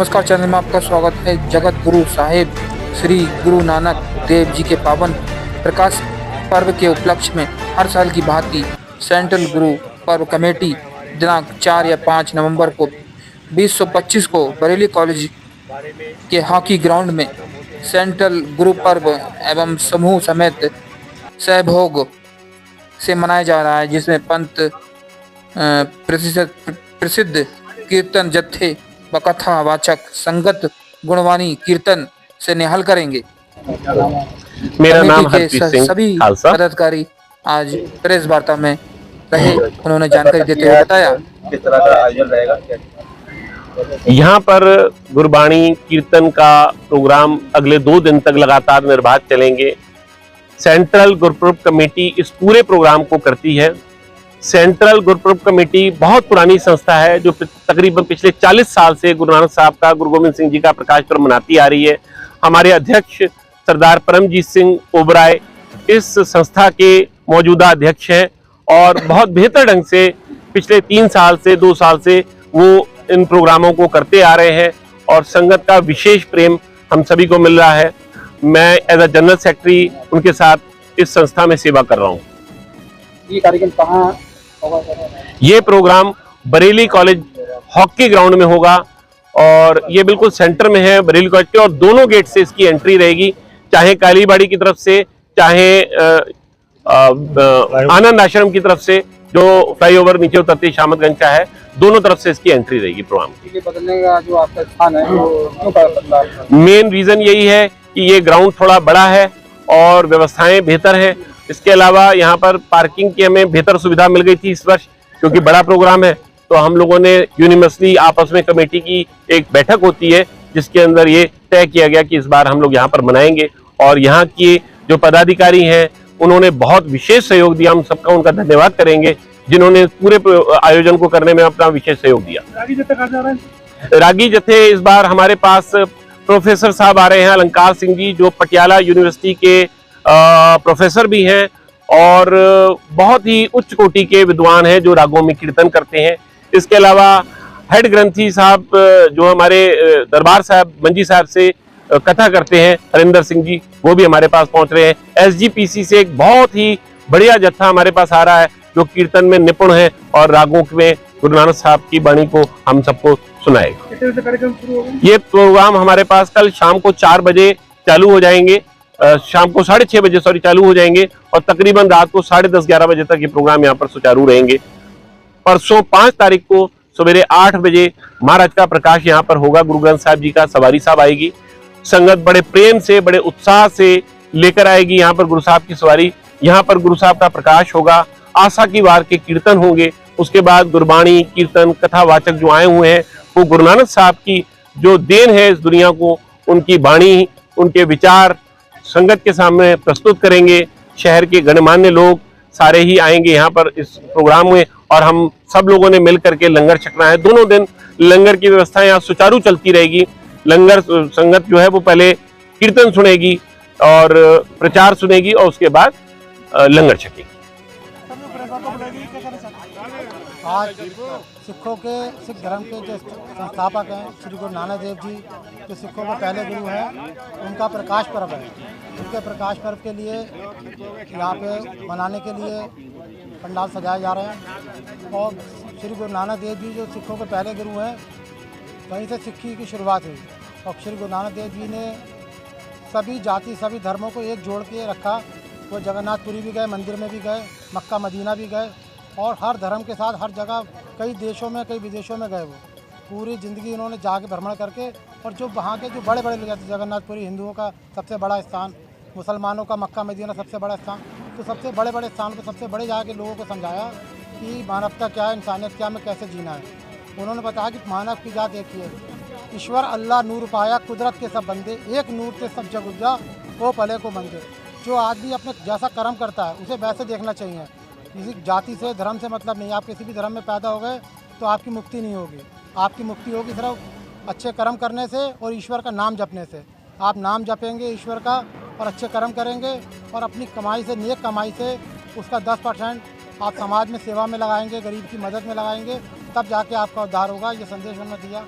नमस्कार, चैनल में आपका स्वागत है। जगत गुरु साहिब श्री गुरु नानक देव जी के पावन प्रकाश पर्व के उपलक्ष्य में हर साल की भांति सेंट्रल गुरु पर्व कमेटी दिनांक 4 या 5 नवंबर को 2025 को बरेली कॉलेज के हॉकी ग्राउंड में सेंट्रल गुरु पर्व एवं समूह समेत सहभोग से मनाया जा रहा है, जिसमें पंत प्रसिद्ध कीर्तन जत्थे व कथा वाचक संगत गुणवाणी कीर्तन से निहाल करेंगे। मेरा नाम कमेटी हरप्रीत के सिंह सभी खालसा। पदाधिकारी आज प्रेस वार्ता में रहे। उन्होंने जानकारी देते हुए बताया किस तरह का आयोजन रहेगा। यहाँ पर गुरबाणी कीर्तन का प्रोग्राम अगले 2 दिन तक लगातार निर्बाध चलेंगे। सेंट्रल गुरुपर्व कमेटी इस पूरे प्रोग्राम को करती है। सेंट्रल गुरुपर्व कमेटी बहुत पुरानी संस्था है जो तकरीबन पिछले 40 साल से गुरु नानक साहब का, गुरु गोविंद सिंह जी का प्रकाश पर्व मनाती आ रही है। हमारे अध्यक्ष सरदार परमजीत सिंह ओबराय इस संस्था के मौजूदा अध्यक्ष हैं और बहुत बेहतर ढंग से पिछले 3 साल से 2 साल से वो इन प्रोग्रामों को करते आ रहे हैं और संगत का विशेष प्रेम हम सभी को मिल रहा है। मैं एज अ जनरल सेक्रेटरी उनके साथ इस संस्था में सेवा कर रहा हूँ। ये कार्यक्रम कहाँ होगा? ये programme Bareilly college hockey ground में होगा और ये बिल्कुल सेंटर में है बरेली कॉलेज के, और दोनों गेट से इसकी एंट्री रहेगी, चाहे कालीबाड़ी की तरफ से चाहे आनंद आश्रम की तरफ से, जो फ्लाईओवर नीचे उतरते शामतगंज का है, दोनों तरफ से इसकी एंट्री रहेगी प्रोग्राम की। बदलने का जो आपका स्थान है वो क्यों? मेन रीजन यही है कि ये ग्राउंड थोड़ा बड़ा है और व्यवस्थाएं बेहतर हैं। इसके अलावा यहाँ पर पार्किंग की हमें बेहतर सुविधा मिल गई थी इस वर्ष, क्योंकि बड़ा प्रोग्राम है। तो हम लोगों ने यूनिवर्सली आपस में कमेटी की एक बैठक होती है जिसके अंदर ये तय किया गया कि इस बार हम लोग यहाँ पर मनाएंगे, और यहाँ के जो पदाधिकारी हैं उन्होंने बहुत विशेष सहयोग दिया। हम सबका उनका धन्यवाद करेंगे जिन्होंने पूरे आयोजन को करने में अपना विशेष सहयोग दिया। रागी जत्था कहाँ जा रहा है? रागी जत्थे इस बार हमारे पास प्रोफेसर साहब आ रहे हैं, अलंकार सिंह जी, जो पटियाला यूनिवर्सिटी के प्रोफेसर भी हैं और बहुत ही उच्च कोटि के विद्वान हैं जो रागों में कीर्तन करते हैं। इसके अलावा हेड ग्रंथी साहब जो हमारे दरबार साहब मंजी साहब से कथा करते हैं, हरिंदर सिंह जी, वो भी हमारे पास पहुंच रहे हैं। SGPC से एक बहुत ही बढ़िया जत्था हमारे पास आ रहा है जो कीर्तन में निपुण है और रागों में गुरु नानक साहब की वाणी को हम सबको सुनाएगा। कार्यक्रम शुरू होगा? ये प्रोग्राम हमारे पास कल शाम को 4 बजे चालू हो जाएंगे, शाम को 6:30 बजे चालू हो जाएंगे और तकरीबन रात को 10:30-11 बजे तक ये प्रोग्राम यहाँ पर सुचारू रहेंगे। परसों 5 तारीख को सवेरे 8 बजे महाराज का प्रकाश यहाँ पर होगा। गुरु ग्रंथ साहब जी का सवारी साहब आएगी। संगत बड़े प्रेम से, बड़े उत्साह से लेकर आएगी यहाँ पर गुरु साहब की सवारी। यहाँ पर गुरु साहब का प्रकाश होगा, आशा की वार के कीर्तन होंगे। उसके बाद गुरबाणी कीर्तन कथा वाचक जो आए हुए हैं वो गुरु नानक साहब की जो देन है इस दुनिया को, उनकी वाणी, उनके विचार संगत के सामने प्रस्तुत करेंगे। शहर के गणमान्य लोग सारे ही आएंगे यहाँ पर इस प्रोग्राम में और हम सब लोगों ने मिल करके लंगर छकना है। दोनों दिन लंगर की व्यवस्था यहाँ सुचारू चलती रहेगी। लंगर संगत जो है वो पहले कीर्तन सुनेगी और प्रचार सुनेगी और उसके बाद लंगर छकेगी। आज सिखों के, सिख धर्म के जो संस्थापक हैं श्री गुरु नानक देव जी, जो सिखों के पहले गुरु हैं, उनका प्रकाश पर्व है। उनके प्रकाश पर्व के लिए यहाँ पे मनाने के लिए पंडाल सजाए जा रहे हैं और श्री गुरु नानक देव जी जो सिखों के पहले गुरु हैं, वहीं से सिक्खी की शुरुआत हुई और श्री गुरु नानक देव जी ने सभी जाति सभी धर्मों को एक जोड़ के रखा। वो जगन्नाथपुरी भी गए, मंदिर में भी गए, मक्का मदीना भी गए और हर धर्म के साथ हर जगह कई देशों में कई विदेशों में गए। वो पूरी ज़िंदगी इन्होंने जाके भ्रमण करके, और जो वहाँ के जो बड़े बड़े लोग जाते, जगन्नाथपुरी हिंदुओं का सबसे बड़ा स्थान, मुसलमानों का मक्का मदीना सबसे बड़ा स्थान, तो सबसे बड़े बड़े स्थान पर सबसे बड़े जाके लोगों को समझाया कि मानवता क्या है, इंसानियत क्या, में कैसे जीना है। उन्होंने बताया कि मानव की जात एक ही है, ईश्वर अल्लाह नूर पाया, कुदरत के सब बंदे, एक नूर से सब जग उजा, वो पले को मंदिर। जो आदमी अपने जैसा कर्म करता है उसे वैसे देखना चाहिए। किसी जाति से धर्म से मतलब नहीं। आप किसी भी धर्म में पैदा हो गए तो आपकी मुक्ति नहीं होगी। आपकी मुक्ति होगी सिर्फ अच्छे कर्म करने से और ईश्वर का नाम जपने से। आप नाम जपेंगे ईश्वर का और अच्छे कर्म करेंगे और अपनी कमाई से, नेक कमाई से उसका 10% आप समाज में सेवा में लगाएंगे, गरीब की मदद में लगाएंगे, तब जाके आपका उद्धार होगा। ये संदेश उन्होंने दिया।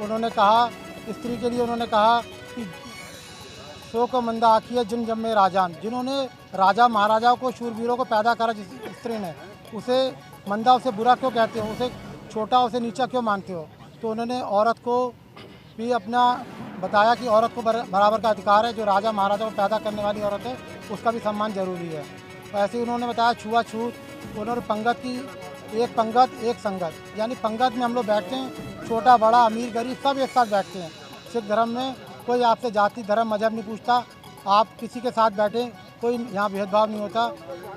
उन्होंने कहा स्त्री के लिए उन्होंने कहा कि सो को मंदा आखिए जिन जम्मे राजान, जिन्होंने राजा महाराजाओं को, शूरवीरों को पैदा करा जिस स्त्री ने, उसे मंदा, उसे बुरा क्यों कहते हो, उसे छोटा, उसे नीचा क्यों मानते हो। तो उन्होंने औरत को भी अपना बताया कि औरत को बराबर का अधिकार है, जो राजा महाराजा को पैदा करने वाली औरत है उसका भी सम्मान जरूरी है। तो ऐसे ही उन्होंने बताया छुआछूत, उन्होंने पंगत की, एक पंगत एक संगत, यानी पंगत में हम लोग बैठते हैं, छोटा बड़ा अमीर गरीब सब एक साथ बैठते हैं। सिख धर्म में कोई आपसे जाति धर्म मजहब नहीं पूछता, आप किसी के साथ बैठें, कोई यहाँ भेदभाव नहीं होता।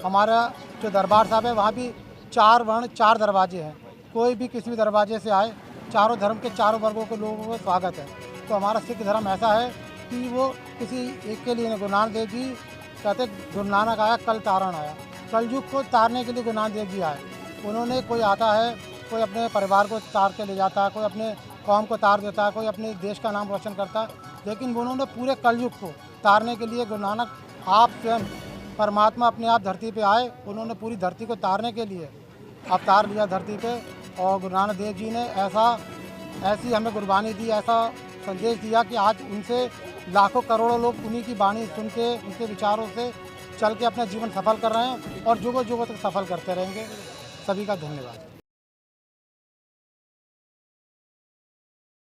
हमारा जो दरबार साहब है वहाँ भी 4 वर्ण 4 दरवाजे हैं, कोई भी किसी भी दरवाजे से आए, चारों धर्म के चारों वर्गों के लोगों को स्वागत है। तो हमारा सिख धर्म ऐसा है कि वो किसी एक के लिए नहीं। गुरु नानक देव जी कहते गुरु नानक आया कल तारण आया, कलयुग को तारने के लिए गुरु नानक देव जी आए। उन्होंने, कोई आता है, कोई अपने परिवार को तार के ले जाता है, कोई अपने कौम को तार देता है, कोई अपने देश का नाम रोशन करता है, लेकिन उन्होंने पूरे कलयुग को तारने के लिए गुरु नानक आप स्वयं परमात्मा अपने आप धरती पे आए, उन्होंने पूरी धरती को तारने के लिए अवतार लिया धरती पे। और गुरु नानक देव जी ने ऐसी हमें कुर्बानी दी, ऐसा संदेश दिया कि आज उनसे लाखों करोड़ों लोग उन्हीं की वाणी सुन के, उनके विचारों से चल के अपना जीवन सफल कर रहे हैं और जुगों जुगों तक सफल करते रहेंगे। सभी का धन्यवाद।